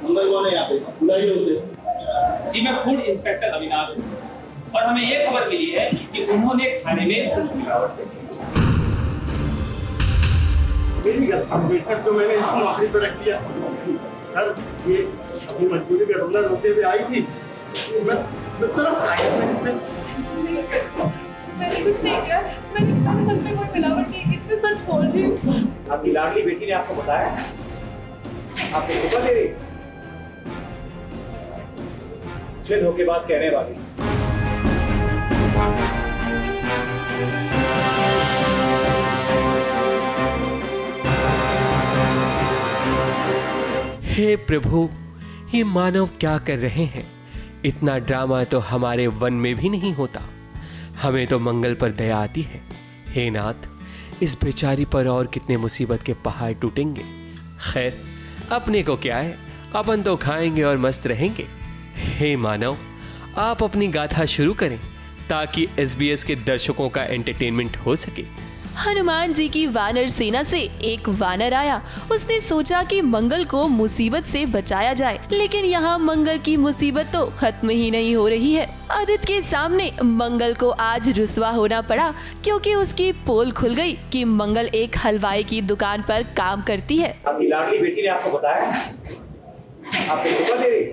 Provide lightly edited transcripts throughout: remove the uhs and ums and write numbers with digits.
मंगल कौन है यहाँ पे? बुलाइए उसे। जी मैं फूड इंस्पेक्टर अविनाश हूँ और हमें ये खबर मिली है कि उन्होंने खाने में कुछ मिलावट की। मेरी गलती सर, जो मैंने इसको नौकरी पे रख दिया सर, ये अपनी मजबूरी का रोना रोते हुए आई थी। मैं थोड़ा साइड से इसमें मैंने कुछ नहीं किया, मैंने सच में कोई मिलावट नहीं की थी, सच बोल रही हूँ। आपकी लाडली बेटी ने आपको बताया? आपको धोखा दे रही? मुझे धोखेबाज कहने वाली। हे प्रभु, ये मानव क्या कर रहे हैं? इतना ड्रामा तो हमारे वन में भी नहीं होता। हमें तो मंगल पर दया आती है। हे नाथ, इस बेचारी पर और कितने मुसीबत के पहाड़ टूटेंगे। खैर, अपने को क्या है, अपन तो खाएंगे और मस्त रहेंगे। हे मानव, आप अपनी गाथा शुरू करें ताकि SBS के दर्शकों का एंटरटेनमेंट हो सके। हनुमान जी की वानर सेना से एक वानर आया। उसने सोचा कि मंगल को मुसीबत से बचाया जाए, लेकिन यहाँ मंगल की मुसीबत तो खत्म ही नहीं हो रही है। आदित्य के सामने मंगल को आज रुसवा होना पड़ा, क्योंकि उसकी पोल खुल गई कि मंगल एक हलवाई की दुकान पर काम करती है। आपकी लाडली बेटी ने आपको बताया? आपको धोखा दे रही?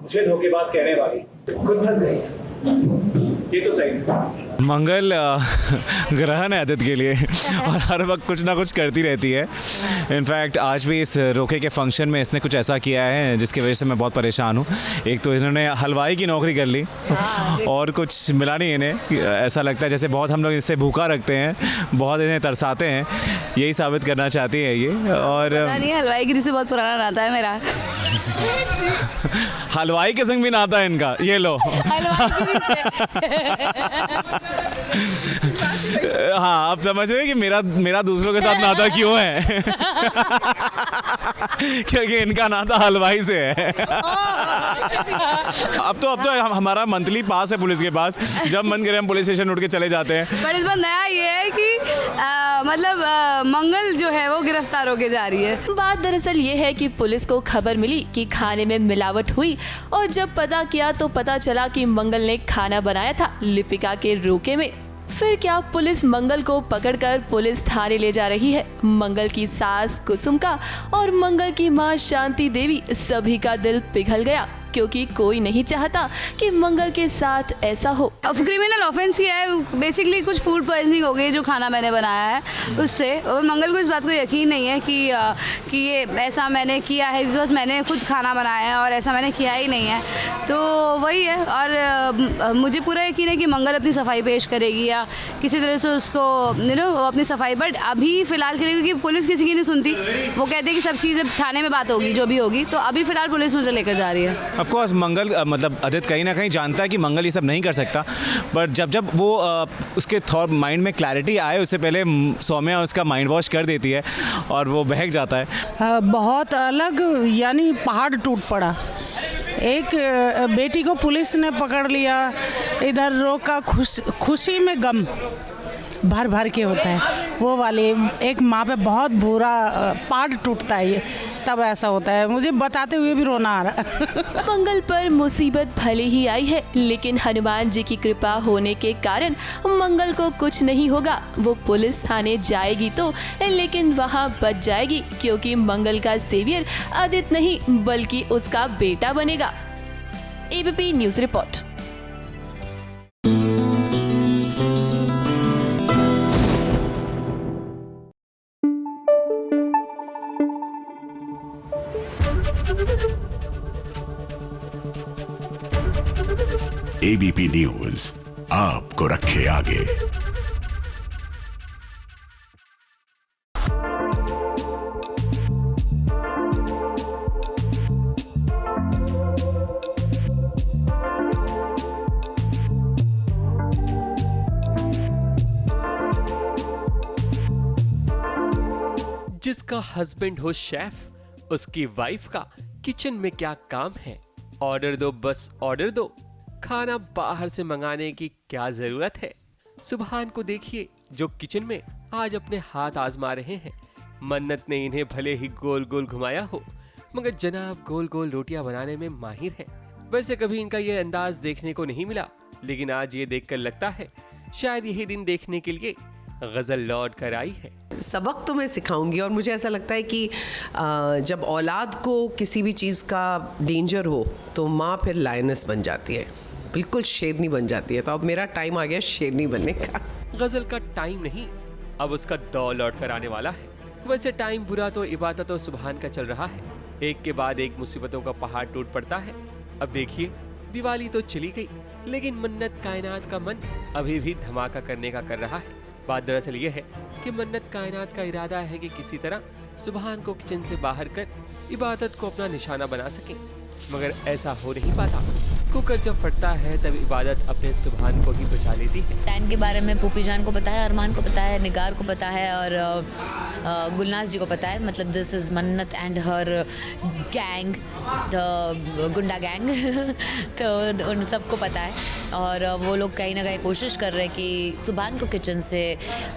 मुझे धोखेबाज कहने वाली। खुद फंस गई। ये तो सही है। मंगल ग्रहण है आदित्य के लिए और हर वक्त कुछ ना कुछ करती रहती है। इनफैक्ट आज भी इस रोके के फंक्शन में इसने कुछ ऐसा किया है जिसकी वजह से मैं बहुत परेशान हूँ। एक तो इन्होंने हलवाई की नौकरी कर ली और कुछ मिला नहीं इन्हें। ऐसा लगता है जैसे बहुत हम लोग इससे भूखा रखते हैं, बहुत इन्हें तरसाते हैं। यही साबित करना चाहती है ये। और नहीं, हलवाईगिरी से बहुत पुराना नाता है मेरा। हलवाई के संग भी नाता है इनका, ये लो। हाँ, आप समझ रहे हैं कि मेरा दूसरों के साथ नाता क्यों है। क्योंकि इनका नाता हलवाई से है। अब तो हमारा मंथली पास है पुलिस के पास। जब मन करे हम पुलिस स्टेशन उठ के चले जाते हैं। पर इस बार नया ये है कि मंगल जो है वो गिरफ्तार होके जा रही है। बात दरअसल ये है कि पुलिस को खबर मिली कि खाने में मिलावट हुई, और जब पता किया तो पता चला कि मंगल ने खाना बनाया था लिपिका के रोके में। फिर क्या, पुलिस मंगल को पकड़कर पुलिस थाने ले जा रही है। मंगल की सास कुसुम का और मंगल की मां शांति देवी, सभी का दिल पिघल गया, क्योंकि कोई नहीं चाहता कि मंगल के साथ ऐसा हो। क्रिमिनल ऑफेंस किया है, बेसिकली कुछ फूड पॉइजनिंग हो गई जो खाना मैंने बनाया है उससे। और मंगल को इस बात को यकीन नहीं है कि ये ऐसा मैंने किया है, बिकॉज मैंने खुद खाना बनाया है और ऐसा मैंने किया ही नहीं है। तो वही है। और मुझे पूरा यकीन है कि मंगल अपनी सफाई पेश करेगी या किसी तरह से उसको अपनी सफाई। बट अभी फ़िलहाल के लिए, क्योंकि पुलिस किसी की नहीं सुनती, वो कहते हैं कि सब चीज़ें थाने में बात होगी जो भी होगी। तो अभी फ़िलहाल पुलिस मुझे लेकर जा रही है। ऑफ कोर्स मंगल मतलब आदित्य कहीं ना कहीं जानता है कि मंगल ये सब नहीं कर सकता, पर जब वो उसके थॉट माइंड में क्लैरिटी आए, उससे पहले सौम्या उसका माइंड वॉश कर देती है और वो बहक जाता है। बहुत अलग, यानी पहाड़ टूट पड़ा। एक बेटी को पुलिस ने पकड़ लिया, इधर रोका, खुशी में गम भर भर के होता है। वो वाली एक माँ पे बहुत बुरा पार्ट टूटता है, ये तब ऐसा होता है। मुझे बताते हुए भी रोना आ रहा है। मंगल पर मुसीबत भले ही आई है, लेकिन हनुमान जी की कृपा होने के कारण मंगल को कुछ नहीं होगा। वो पुलिस थाने जाएगी तो, लेकिन वहाँ बच जाएगी, क्योंकि मंगल का सेवियर आदित्य नहीं बल्कि उसका बेटा बनेगा। ABP news report. ABP news आपको रखे आगे। जिसका हस्बैंड हो शेफ, उसकी वाइफ का किचन में क्या काम है। ऑर्डर दो, बस ऑर्डर दो। खाना बाहर से मंगाने की क्या जरूरत है। सुभान को देखिए, जो किचन में आज अपने हाथ आजमा रहे हैं। मन्नत ने इन्हें भले ही गोल गोल घुमाया हो, मगर जनाब गोल गोल रोटियां बनाने में माहिर हैं। वैसे कभी इनका ये अंदाज देखने को नहीं मिला, लेकिन आज ये देखकर लगता है शायद यही दिन देखने के लिए गजल लौट कर आई है। सबक तो मैं सिखाऊंगी, और मुझे ऐसा लगता है कि जब औलाद को किसी भी चीज़ का डेंजर हो तो माँ फिर लायनस बन जाती है, बिल्कुल शेरनी बन जाती है। तो अब मेरा टाइम आ गया शेरनी बनने का। गजल का टाइम नहीं, अब उसका दौर लौट कर आने वाला है। वैसे टाइम बुरा तो इबादत और सुबहान का चल रहा है, एक के बाद एक मुसीबतों का पहाड़ टूट पड़ता है। अब देखिए दिवाली तो चली गई, लेकिन मन्नत कायनात का मन अभी भी धमाका करने का कर रहा है। बात दरअसल ये है कि मन्नत कायनात का इरादा है कि किसी तरह सुबहान को किचन से बाहर कर इबादत को अपना निशाना बना सके, मगर ऐसा हो नहीं पाता। कुकर जब फटता है तब इबादत अपने सुबहान को ही बचा लेती है। टाइम के बारे में पुपी जान को पता है, अरमान को पता है, निगार को पता है और गुलनाज जी को पता है। मतलब दिस इज़ मन्नत एंड हर गैंग, द गुंडा गैंग तो उन सबको पता है, और वो लोग कहीं ना कहीं कोशिश कर रहे हैं कि सुबहान को किचन से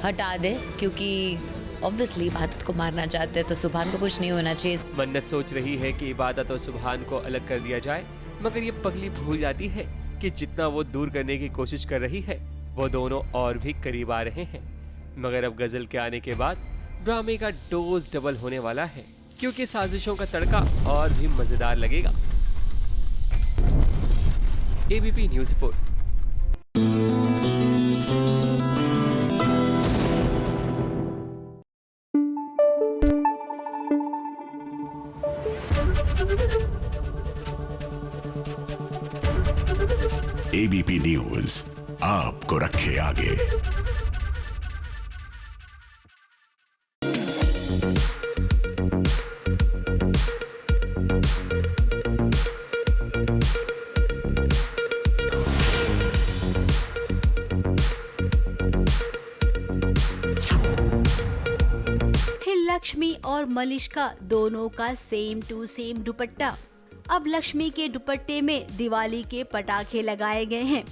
हटा दे, क्योंकि ऑब्वियसली इबादत को मारना चाहते हैं तो सुबहान को कुछ नहीं होना चाहिए। मन्नत सोच रही है कि इबादत और सुबहान को अलग कर दिया जाए, मगर ये पगली भूल जाती है कि जितना वो दूर करने की कोशिश कर रही है वो दोनों और भी करीब आ रहे हैं। मगर अब गजल के आने के बाद ड्रामे का डोज डबल होने वाला है, क्योंकि साजिशों का तड़का और भी मजेदार लगेगा। ABP news report. ABP news आपको रखे आगे। लक्ष्मी और मलिष्का दोनों का सेम टू सेम दुपट्टा। अब लक्ष्मी के दुपट्टे में दिवाली के पटाखे लगाए गए हैं,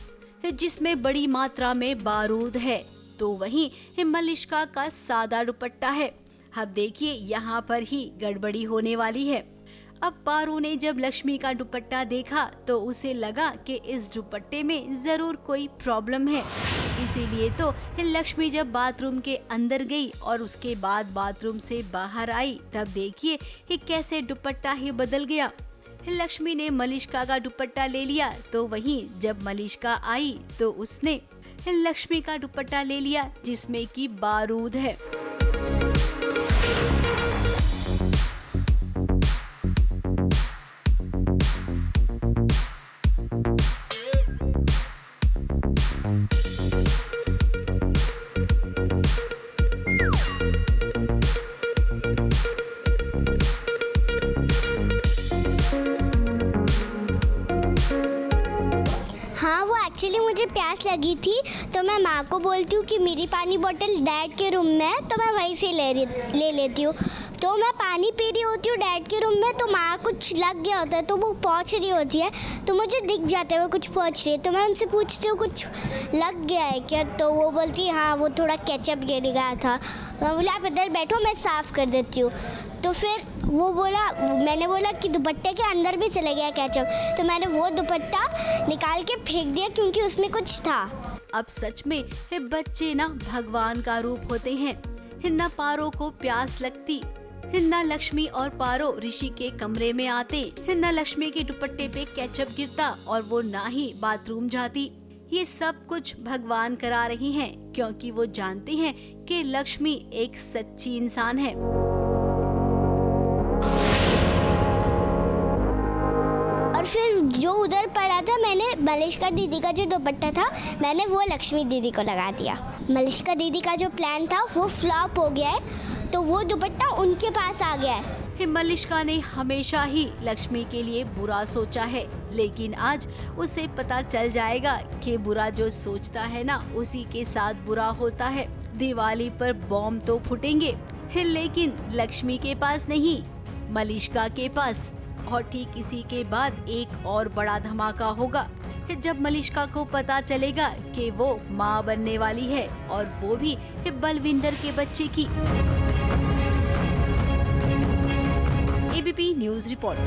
जिसमें बड़ी मात्रा में बारूद है, तो वहीं मलिष्का का सादा दुपट्टा है। अब देखिए यहाँ पर ही गड़बड़ी होने वाली है। अब पारू ने जब लक्ष्मी का दुपट्टा देखा तो उसे लगा कि इस दुपट्टे में जरूर कोई प्रॉब्लम है, इसीलिए तो लक्ष्मी जब बाथरूम के अंदर गई और उसके बाद बाथरूम से बाहर आई, तब देखिए कि कैसे दुपट्टा ही बदल गया। लक्ष्मी ने मलिष्का का दुपट्टा ले लिया, तो वहीं जब मलिष्का आई तो उसने लक्ष्मी का दुपट्टा ले लिया जिसमें कि बारूद है। एक्चुअली मुझे प्यास लगी थी तो मैं माँ को बोलती हूँ कि मेरी पानी बोतल डैड के रूम में है, तो मैं वहीं से ले लेती हूँ। तो मैं पानी पी रही होती हूँ डैड के रूम में, तो माँ कुछ लग गया होता है तो वो पहुँच रही होती है, तो मुझे दिख जाता है वो कुछ पहुँच रही है, तो मैं उनसे पूछती हूँ कुछ लग गया है क्या, तो वो बोलती है हाँ वो थोड़ा केचप गिर गया था। मैं बोला आप इधर बैठो मैं साफ़ कर देती हूँ। तो फिर मैंने बोला कि दुपट्टे के अंदर भी चले गया केचप, तो मैंने वो दुपट्टा निकाल के फेंक दिया क्योंकि उसमें कुछ था। अब सच में बच्चे ना भगवान का रूप होते हैं। ना पारो को प्यास लगती, ना लक्ष्मी और पारो ऋषि के कमरे में आते, ना लक्ष्मी के दुपट्टे पे केचप गिरता और वो ना ही बाथरूम जाती। ये सब कुछ भगवान करा रही हैं, क्योंकि वो जानते हैं कि लक्ष्मी एक सच्ची इंसान है। और फिर जो उधर पड़ा था, मैंने मलिष्का दीदी का जो दुपट्टा था मैंने वो लक्ष्मी दीदी को लगा दिया। मलिष्का दीदी का जो प्लान था वो फ्लॉप हो गया है, तो वो दुपट्टा उनके पास आ गया है। मलिष्का ने हमेशा ही लक्ष्मी के लिए बुरा सोचा है, लेकिन आज उसे पता चल जाएगा कि बुरा जो सोचता है ना उसी के साथ बुरा होता है। दिवाली पर बॉम्ब तो फूटेंगे, लेकिन लक्ष्मी के पास नहीं, मलिष्का के पास। और ठीक इसी के बाद एक और बड़ा धमाका होगा। जब मलिष्का को पता चलेगा कि वो माँ बनने वाली है और वो भी बलविंदर के बच्चे की। ABP news report.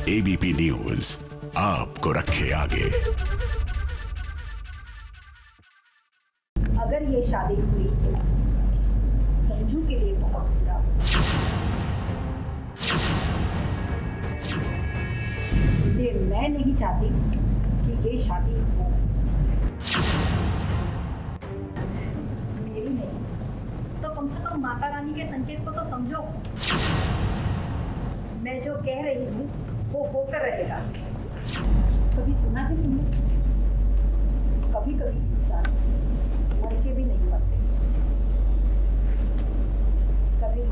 ABP news आपको रखे आगे। अगर ये शादी हुई तो संजू के लिए बहुत बुरा। इसलिए मैं नहीं चाहती कि ये शादी हो। मेरी नहीं तो कम से कम माता रानी के संकेत को तो समझो। मैं जो कह रही हूँ वो होकर रहेगा। कभी सुना है तुमने? कभी कभी इंसान मर के भी नहीं मरते। कभी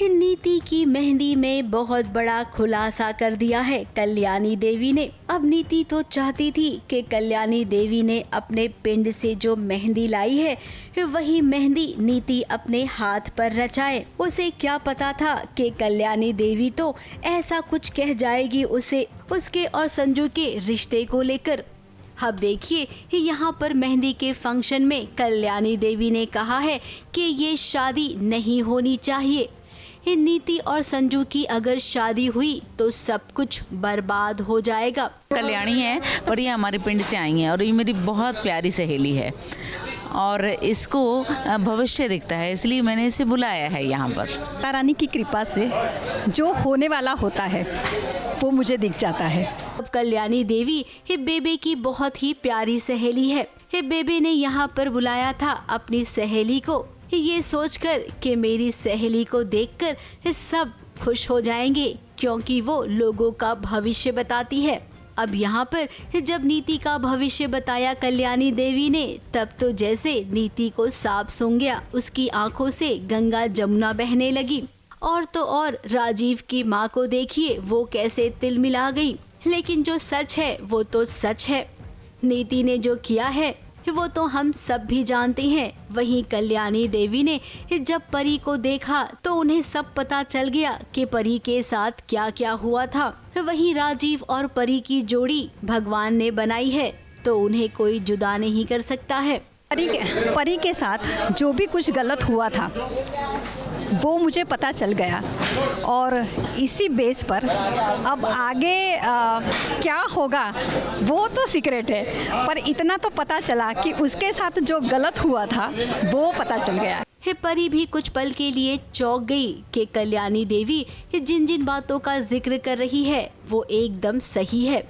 नीति की मेहंदी में बहुत बड़ा खुलासा कर दिया है कल्याणी देवी ने। अब नीति तो चाहती थी कि कल्याणी देवी ने अपने पिंड से जो मेहंदी लाई है वही मेहंदी नीति अपने हाथ पर रचाए। उसे क्या पता था कि कल्याणी देवी तो ऐसा कुछ कह जाएगी उसे, उसके और संजू के रिश्ते को लेकर। अब देखिए यहाँ पर मेहंदी के फंक्शन में कल्याणी देवी ने कहा है कि ये शादी नहीं होनी चाहिए। नीति और संजू की अगर शादी हुई तो सब कुछ बर्बाद हो जाएगा। कल्याणी है और ये हमारे पिंड से आई हैं और ये मेरी बहुत प्यारी सहेली है और इसको भविष्य दिखता है, इसलिए मैंने इसे बुलाया है यहाँ पर। माता रानी की कृपा से जो होने वाला होता है वो मुझे दिख जाता है। अब कल्याणी देवी बेबे की बहुत ही प्यारी सहेली है। बेबे ने यहाँ पर बुलाया था अपनी सहेली को, ये सोचकर कि मेरी सहेली को देखकर सब खुश हो जाएंगे क्योंकि वो लोगों का भविष्य बताती है। अब यहाँ पर जब नीति का भविष्य बताया कल्याणी देवी ने तब तो जैसे नीति को सांप सूंघ गया, उसकी आंखों से गंगा जमुना बहने लगी। और तो और राजीव की माँ को देखिए वो कैसे तिलमिला गई। लेकिन जो सच है वो तो सच है। नीति ने जो किया है वो तो हम सब भी जानते हैं। वहीं कल्याणी देवी ने जब परी को देखा तो उन्हें सब पता चल गया कि परी के साथ क्या क्या हुआ था। वहीं राजीव और परी की जोड़ी भगवान ने बनाई है तो उन्हें कोई जुदा नहीं कर सकता है। परी के साथ जो भी कुछ गलत हुआ था वो मुझे पता चल गया और इसी बेस पर अब आगे क्या होगा वो तो सीक्रेट है, पर इतना तो पता चला कि उसके साथ जो गलत हुआ था वो पता चल गया। परी भी कुछ पल के लिए चौंक गई कि कल्याणी देवी जिन जिन बातों का जिक्र कर रही है वो एकदम सही है।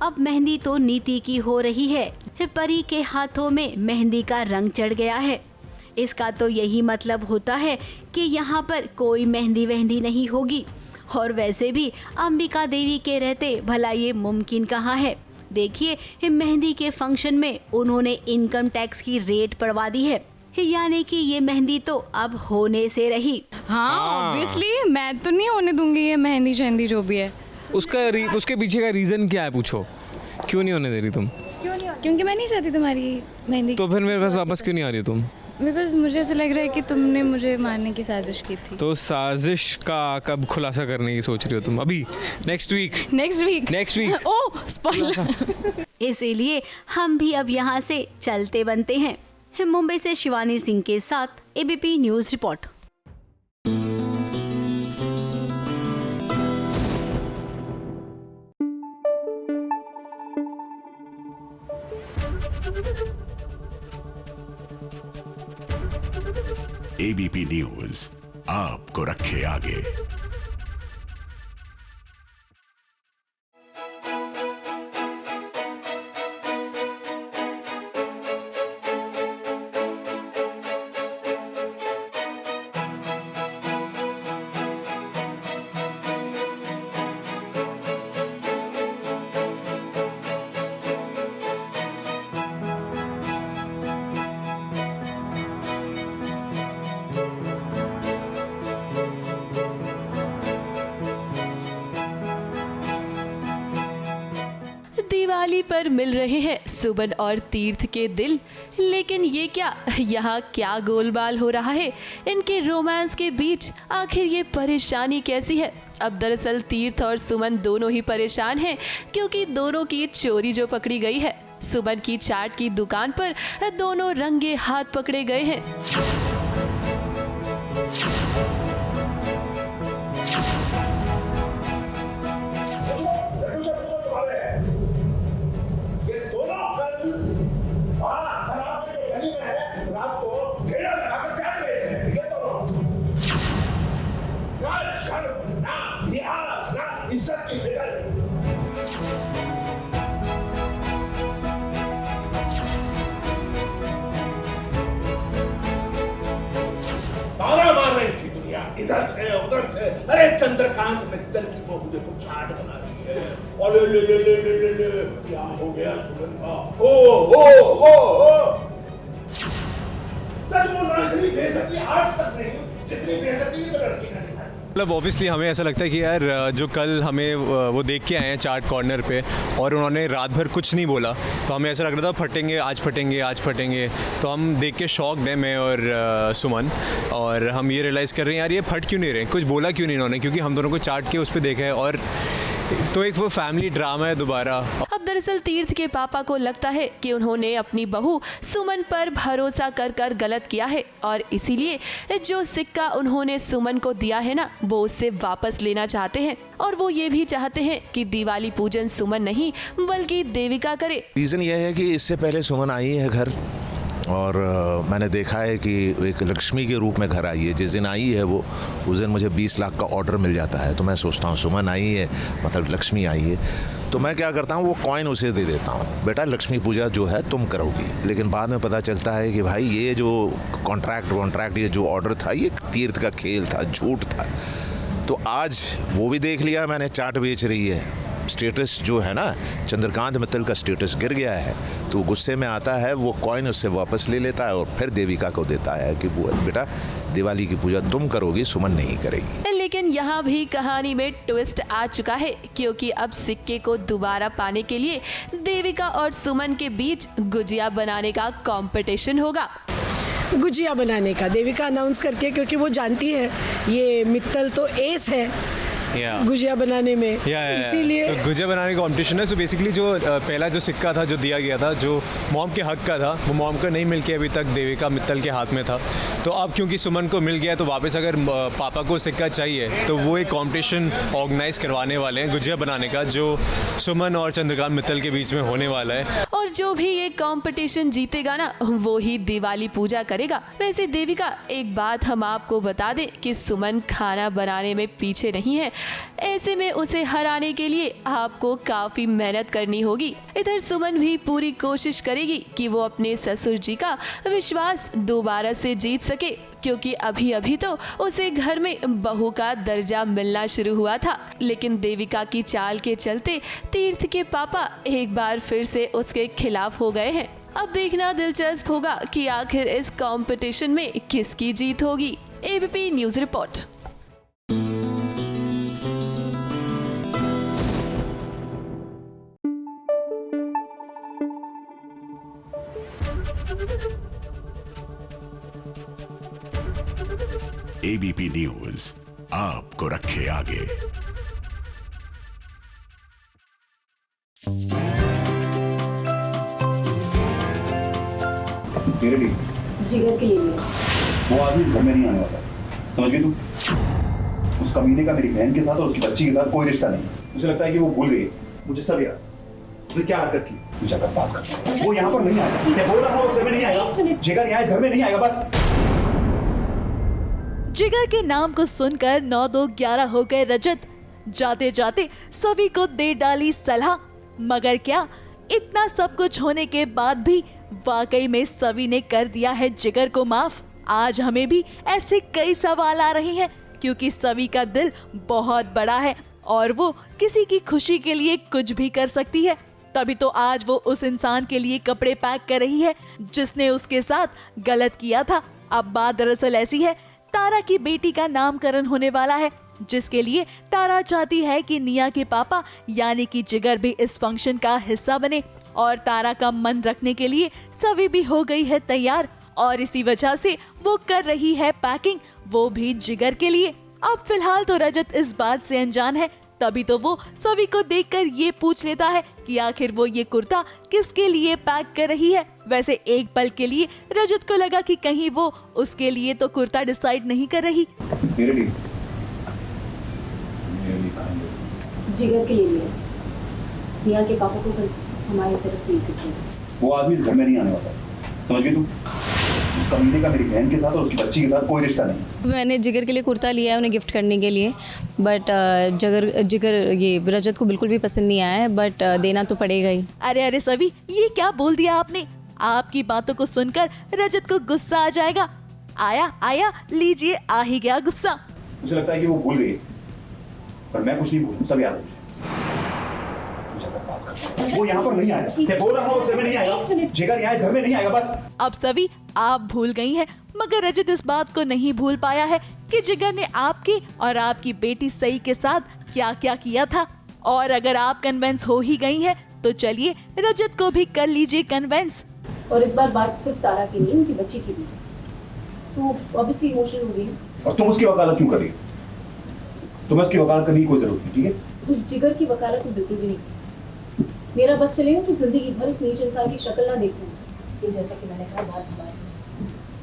अब मेहंदी तो नीति की हो रही है, परी के हाथों में मेहंदी का रंग चढ़ गया है। इसका तो यही मतलब होता है कि यहाँ पर कोई मेहंदी वहंदी नहीं होगी। और वैसे भी अंबिका देवी के रहते भला ये मुमकिन कहाँ है। देखिए मेहंदी के फंक्शन में उन्होंने इनकम टैक्स की रेट बढ़वा दी है, यानी कि ये मेहंदी तो अब होने से रही। हाँ ऑब्वियसली मैं तो नहीं होने दूंगी ये मेहंदी शहंदी जो भी है। उसके पीछे का रीज़न क्या है पूछो, क्यों नहीं होने दे रही तुम? क्योंकि मैं नहीं चाहती तुम्हारी मेहंदी। तो फिर मेरे पास वापस क्यों नहीं आ रही तुम? बिकॉज मुझे ऐसा लग रहा है कि तुमने मुझे मारने की साजिश की थी। तो साजिश का कब खुलासा करने की सोच रही हो तुम? अभी नेक्स्ट वीक ओह स्पॉइलर। इसीलिए हम भी अब यहाँ से चलते बनते हैं। मुंबई से शिवानी सिंह के साथ ABP news report. ABP news आपको रखे आगे। दिवाली पर मिल रहे हैं सुमन और तीर्थ के दिल, लेकिन ये क्या, यहाँ क्या गोलमाल हो रहा है इनके रोमांस के बीच? आखिर ये परेशानी कैसी है? अब दरअसल तीर्थ और सुमन दोनों ही परेशान हैं, क्योंकि दोनों की चोरी जो पकड़ी गई है। सुमन की चाट की दुकान पर दोनों रंगे हाथ पकड़े गए हैं। इज्जत की फिक्र ताना मार रही थी दुनिया इधर से उधर से। अरे चंद्रकांत मित्तल की बहू देखो चाट बना रही है। और ले क्या हो गया सुमन का? ओ सच बोल रहा है, इतनी बेइज्जती आज तक नहीं जितनी बेइज्जती इस लड़की ने। मतलब ऑब्वियसली हमें ऐसा लगता है कि यार जो कल हमें वो देख के आए हैं चाट कॉर्नर पे और उन्होंने रात भर कुछ नहीं बोला, तो हमें ऐसा लग रहा था फटेंगे आज फटेंगे आज फटेंगे। तो हम देख के शॉक हैं, मैं और सुमन, और हम ये रियलाइज़ कर रहे हैं यार ये फट क्यों नहीं रहे, कुछ बोला क्यों नहीं इन्होंने, क्योंकि हम दोनों को चाट के उस पर देखा है। और तो एक वो फैमिली ड्रामा है दोबारा। अब दरअसल तीर्थ के पापा को लगता है कि उन्होंने अपनी बहू सुमन पर भरोसा कर कर गलत किया है, और इसीलिए जो सिक्का उन्होंने सुमन को दिया है ना, वो उससे वापस लेना चाहते हैं। और वो ये भी चाहते हैं कि दिवाली पूजन सुमन नहीं बल्कि देविका करे। रीज़न ये है कि इससे पहले सुमन आई है घर, और मैंने देखा है कि एक लक्ष्मी के रूप में घर आई है। जिस दिन आई है वो उस दिन मुझे 20 लाख का ऑर्डर मिल जाता है। तो मैं सोचता हूँ सुमन आई है मतलब लक्ष्मी आई है, तो मैं क्या करता हूँ वो कॉइन उसे दे देता हूँ, बेटा लक्ष्मी पूजा जो है तुम करोगी। लेकिन बाद में पता चलता है कि भाई ये जो कॉन्ट्रैक्ट ये जो ऑर्डर था ये तीर्थ का खेल था, झूठ था। तो आज वो भी देख लिया मैंने, चाट बेच रही है। स्टेटस जो है ना चंद्रकांत मित्तल का स्टेटस गिर गया है, तो गुस्से में आता है, वो कॉइन उससे वापस ले लेता है और फिर देविका को देता है कि वो बेटा दिवाली की पूजा तुम करोगी, सुमन नहीं करेगी। लेकिन यहाँ भी कहानी में ट्विस्ट आ चुका है, क्योंकि अब सिक्के को दोबारा पाने के लिए देविका और सुमन के बीच गुजिया बनाने का कंपटीशन होगा। गुजिया बनाने का देविका अनाउंस करके, क्योंकि वो जानती है ये मित्तल तो एस है गुजिया बनाने में, इसीलिए तो गुजिया बनाने का कॉम्पिटिशन है। सो बेसिकली जो पहला जो सिक्का था जो दिया गया था, जो मॉम के हक का था, वो मॉम को नहीं मिल के अभी तक देविका मित्तल के हाथ में था। तो अब क्योंकि सुमन को मिल गया तो वापस अगर पापा को सिक्का चाहिए तो वो एक कॉम्पिटिशन ऑर्गेनाइज करवाने वाले हैं गुजिया बनाने का, जो सुमन और चंद्रकांत मित्तल के बीच में होने वाला है। और जो भी ये कंपटीशन जीतेगा ना, वो ही दिवाली पूजा करेगा। वैसे देविका, एक बात हम आपको बता दें कि सुमन खाना बनाने में पीछे नहीं है। ऐसे में उसे हराने के लिए आपको काफी मेहनत करनी होगी। इधर सुमन भी पूरी कोशिश करेगी कि वो अपने ससुर जी का विश्वास दोबारा से जीत सके, क्योंकि अभी अभी तो उसे घर में बहू का दर्जा मिलना शुरू हुआ था। लेकिन देविका की चाल के चलते तीर्थ के पापा एक बार फिर से उसके खिलाफ हो गए हैं। अब देखना दिलचस्प होगा कि आखिर इस कंपटीशन में किसकी जीत होगी। ABP news report. ABP news आपको रखे आगे। मेरे लिए जिगर के लिए वो आदमी घर में नहीं आने वाला, समझ गई तू? उस कमीने का मेरी बहन के साथ और उसकी बच्ची के साथ कोई रिश्ता नहीं। मुझे लगता है कि वो भूल गई, मुझे सब याद। उसने क्या हरकत की, मुझे जाकर बात कर। वो यहाँ पर नहीं आएगा, मैं बोल रहा था, उस घर में नहीं आएगा। जिगर यहाँ इस घर में नहीं आएगा बस। जिगर के नाम को सुनकर 9-2-11 हो गए रजत। जाते जाते सभी को दे डाली सलाह, मगर क्या इतना सब कुछ होने के बाद भी वाकई में सभी ने कर दिया है जिगर को माफ? आज हमें भी ऐसे कई सवाल आ रहे हैं, क्योंकि सभी का दिल बहुत बड़ा है और वो किसी की खुशी के लिए कुछ भी कर सकती है। तभी तो आज वो उस इंसान के लिए कपड़े पैक कर रही है जिसने उसके साथ गलत किया था। अब बात दरअसल ऐसी है, तारा की बेटी का नामकरण होने वाला है जिसके लिए तारा चाहती है कि निया के पापा यानी कि जिगर भी इस फंक्शन का हिस्सा बने और तारा का मन रखने के लिए सभी भी हो गई है तैयार और इसी वजह से वो कर रही है पैकिंग, वो भी जिगर के लिए। अब फिलहाल तो रजत इस बात से अनजान है, तभी तो वो सभी को देखकर ये पूछ लेता है कि आखिर वो ये कुर्ता किसके लिए पैक कर रही है। वैसे एक पल के लिए रजत को लगा कि कहीं वो उसके लिए तो कुर्ता डिसाइड नहीं कर रही। मेरे लिए जिगर के लिए निया के पापा को कल हमारी तरफ से वो आदमी इस घर में नहीं आने वाला, समझ गई तू? उस कमीने का मेरी बहन के साथ और उसकी बच्ची के साथ कोई रिश्ता नहीं। मैंने जिगर के लिए कुर्ता लिया है उन्हें गिफ्ट करने के लिए, बट जिगर ये रजत को बिल्कुल भी पसंद नहीं आया है, बट देना तो पड़ेगा ही। अरे सभी, ये क्या बोल दिया आपने? आपकी बातों को सुनकर रजत को गुस्सा आ जाएगा। आया लीजिए, आ ही गया गुस्सा। मुझे लगता है कि वो भूल गई, पर मैं कुछ नहीं भूलूं, सब याद है मुझे। वो यहाँ पर नहीं आया, मैं बोल रहा हूँ उस घर में नहीं आएगा, जिगर यहाँ इस घर में नहीं आएगा बस। अब सभी आप भूल गई हैं, मगर रजत इस बात को नहीं भूल पाया है कि जिगर ने आपके और आपकी बेटी सई के साथ क्या क्या किया था। और अगर आप कन्विंस हो ही गई हैं, तो चलिए रजत को भी कर लीजिए कन्विंस। और इस बार बात सिर्फ तारा की नहीं, उनकी बच्ची की भी, तो ऑब्वियसली इमोशनल हो गई। और तुम उसकी वकालत क्यों कर रही हो? तुम्हें उसकी वकालत करने की कोई जरूरत नहीं, ठीक है? उस जिगर की वकालत तो बिल्कुल भी नहीं। मेरा बस चलेगा तो जिंदगी भर उस नीच इंसान की शक्ल ना देखूं। कि जैसा कि मैंने कहा,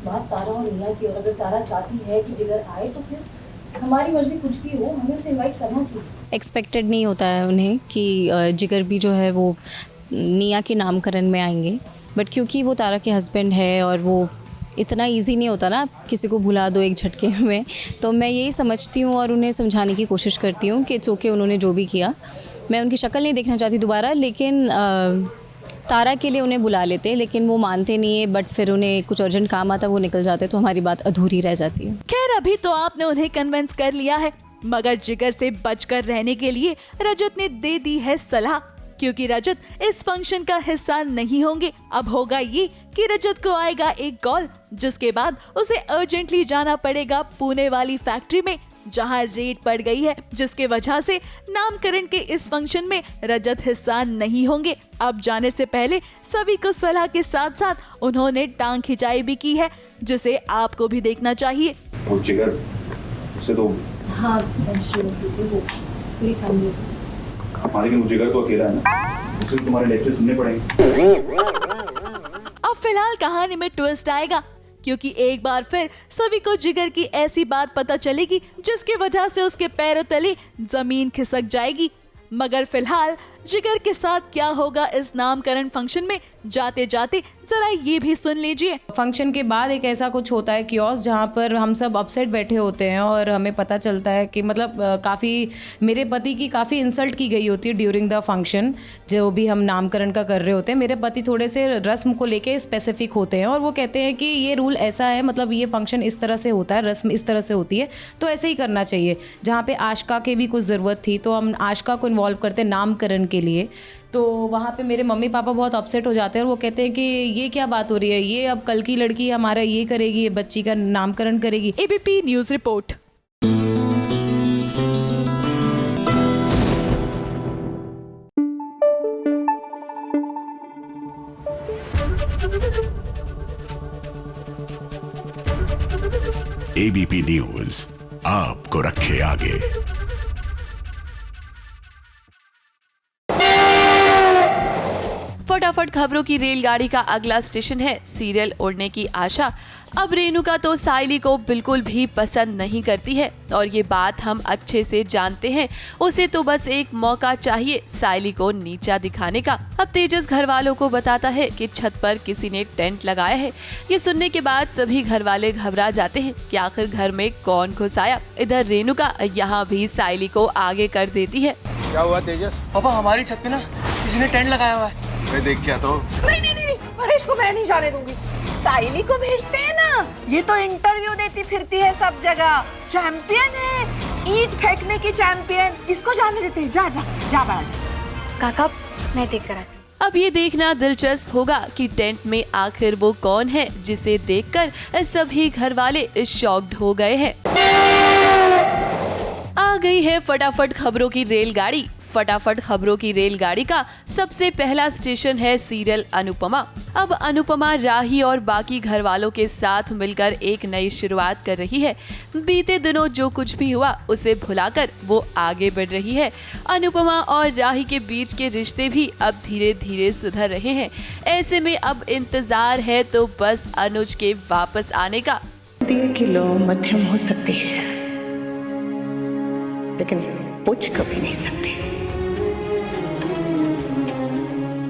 बात तारा और निया की, और अगर तारा चाहती है कि जिगर आए तो फिर हमारी मर्जी कुछ भी हो, हमें उसे इनवाइट करना चाहिए। एक्सपेक्टेड नहीं होता है उन्हें कि जिगर भी जो है वो निया के नामकरण में आएंगे, बट क्योंकि वो तारा के हस्बैंड है और वो इतना इजी नहीं होता ना किसी को भुला दो एक झटके में, तो मैं यही समझती हूँ और उन्हें समझाने की कोशिश करती हूँ कि इट्स ओके, उन्होंने जो भी किया। मैं उनकी शक्ल नहीं देखना चाहती दोबारा, लेकिन तारा के लिए उन्हें बुला लेते, लेकिन वो मानते नहीं है, बट फिर उन्हें कुछ अर्जेंट काम आता, वो निकल जाते, तो हमारी बात अधूरी रह जाती है। खैर, अभी तो आपने उन्हें कन्विंस कर लिया है, मगर जिगर से बचकर रहने के लिए रजत ने दे दी है सलाह। क्योंकि रजत इस फंक्शन का हिस्सा नहीं होंगे। अब होगा ये कि रजत को आएगा एक कॉल, जिसके बाद उसे अर्जेंटली जाना पड़ेगा पुणे वाली फैक्ट्री में, जहां रेड पड़ गई है, जिसके वजह से नामकरण के इस फंक्शन में रजत हिस्सा नहीं होंगे। अब जाने से पहले सभी को सलाह के साथ साथ उन्होंने टांग खिंचाई भी की है, जिसे आपको भी देखना चाहिए। जिगर, उसे तो हाँ, पूरी फैमिली। हाँ, लेकिन वो जिगर तो अकेला है ना, उसे तुम्हारे लेक्चर सुनने पड़ेंगे। अब फिलहाल कहानी में ट्विस्ट आएगा, क्योंकि एक बार फिर सभी को जिगर की ऐसी बात पता चलेगी जिसकी वजह से उसके पैरों तले जमीन खिसक जाएगी। मगर फिलहाल जिगर के साथ क्या होगा इस नामकरण फंक्शन में, जाते जाते जरा ये भी सुन लीजिए। फंक्शन के बाद एक ऐसा कुछ होता है कियोस, जहाँ पर हम सब अपसेट बैठे होते हैं और हमें पता चलता है कि मतलब काफ़ी मेरे पति की काफ़ी इंसल्ट की गई होती है ड्यूरिंग द फंक्शन। जो भी हम नामकरण का कर रहे होते हैं, मेरे पति थोड़े से रस्म को लेके स्पेसिफिक होते हैं और वो कहते हैं कि ये रूल ऐसा है, मतलब ये फंक्शन इस तरह से होता है, रस्म इस तरह से होती है, तो ऐसे ही करना चाहिए। जहाँ पे आशिका की भी कुछ ज़रूरत थी, तो हम आशिका को इन्वॉल्व करते हैं नामकरण के लिए। तो वहाँ पे मेरे मम्मी पापा बहुत अपसेट हो जाते हैं और वो कहते हैं कि ये क्या बात हो रही है, ये अब कल की लड़की हमारा ये करेगी, ये बच्ची का नामकरण करेगी। ABP news report. ABP news आपको रखे आगे। फटाफट खबरों की रेलगाड़ी का अगला स्टेशन है सीरियल ओढ़ने की आशा। अब रेणुका तो साइली को बिल्कुल भी पसंद नहीं करती है और ये बात हम अच्छे से जानते हैं। उसे तो बस एक मौका चाहिए साइली को नीचा दिखाने का। अब तेजस घर वालों को बताता है कि छत पर किसी ने टेंट लगाया है। ये सुनने के बाद सभी घर वाले घबरा जाते हैं कि आखिर घर में कौन घुस आया। इधर रेणुका यहाँ भी साइली को आगे कर देती है। क्या हुआ तेजस? पापा, हमारी छत पे ना किसी ने टेंट लगाया हुआ है। मैं देख क्या तो? नहीं, परेश को मैं नहीं जाने दूंगी। साइली को भेजते हैं ना, ये तो इंटरव्यू देती फिरती है सब जगह, चैंपियन है, ईंट फेंकने की चैंपियन। इसको जाने देते हैं। जा काका, मैं देख कर आती हूँ। अब ये देखना दिलचस्प होगा कि टेंट में आखिर वो कौन है जिसे देखकर सभी घर वाले शॉक्ड हो गए हैं। गई है फटाफट खबरों की रेलगाड़ी। फटाफट खबरों की रेलगाड़ी का सबसे पहला स्टेशन है सीरियल अनुपमा। अब अनुपमा राही और बाकी घर वालों के साथ मिलकर एक नई शुरुआत कर रही है। बीते दिनों जो कुछ भी हुआ उसे भुलाकर वो आगे बढ़ रही है। अनुपमा और राही के बीच के रिश्ते भी अब धीरे धीरे सुधर रहे हैं। ऐसे में अब इंतजार है तो बस अनुज के वापस आने का। 1 किलो मध्यम हो सकती है, लेकिन पूछ कभी नहीं सकती,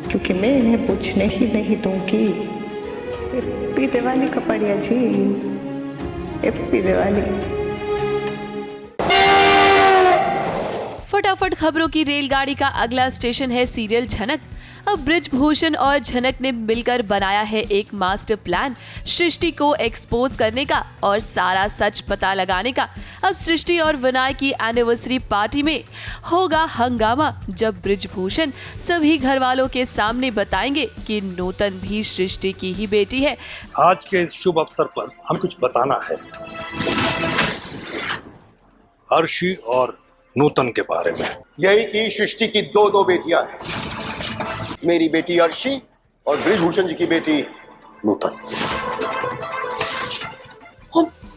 क्योंकि मैं इन्हें पूछने ही नहीं दूंगी। हैप्पी दिवाली कपड़िया जी, हैप्पी दिवाली। फटाफट खबरों की रेलगाड़ी का अगला स्टेशन है सीरियल झनक। अब ब्रिजभूषण और झनक ने मिलकर बनाया है एक मास्टर प्लान सृष्टि को एक्सपोज करने का और सारा सच पता लगाने का। अब सृष्टि और विनय की एनिवर्सरी पार्टी में होगा हंगामा, जब ब्रिजभूषण सभी घर वालों के सामने बताएंगे कि नूतन भी सृष्टि की ही बेटी है। आज के इस शुभ अवसर पर हम कुछ बताना है अर्शी और नूतन के बारे में। यही कि सृष्टि की दो बेटियां हैं, मेरी बेटी अर्शी और ब्रिजभूषण जी की बेटी नूतन।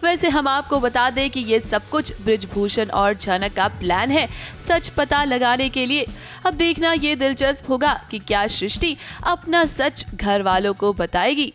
वैसे हम आपको बता दें कि ये सब कुछ ब्रिजभूषण और झनक का प्लान है सच पता लगाने के लिए। अब देखना ये दिलचस्प होगा कि क्या सृष्टि अपना सच घर वालों को बताएगी।